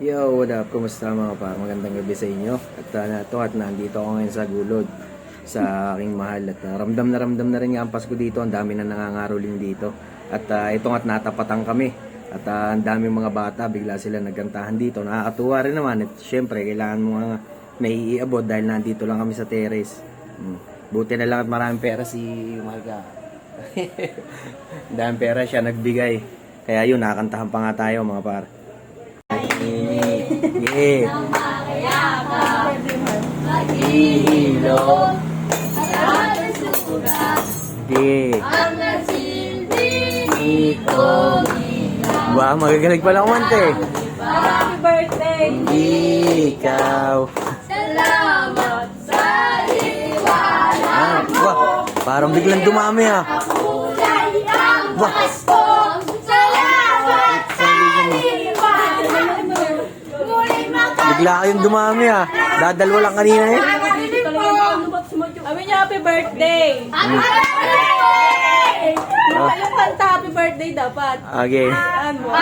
Yo, what up? Kumusta mga par? Magandang gabi sa inyo. At nandito ako ngayon sa Gulod sa aking mahal. At ramdam na rin nga ang Pasko dito. Ang dami na nangangaroling dito. At ito nga't natapatan kami. At ang daming mga bata, bigla sila nagkantahan dito. Nakakatuwa rin naman. At syempre, kailangan mo nga may iabot dahil nandito lang kami sa terrace. Buti na lang at maraming pera si Marga. Daming pera siya nagbigay. Kaya yun, nakakantahan pa nga tayo mga par. Yeah. Maghihilom sa sugat di ito. Wow, magagaling pala kumante. Happy birthday! Ikaw. Salamat sa liwanag mo. Wow, parang biglang dumami ah. Kulay ang Pasko. Salamat sa liwanag mo. Muling Bigla kayong dumami ah. Dadalwa lang kanina eh. Sabi niya happy birthday! Happy birthday! Yung kanta happy birthday dapat. Okay. Ano?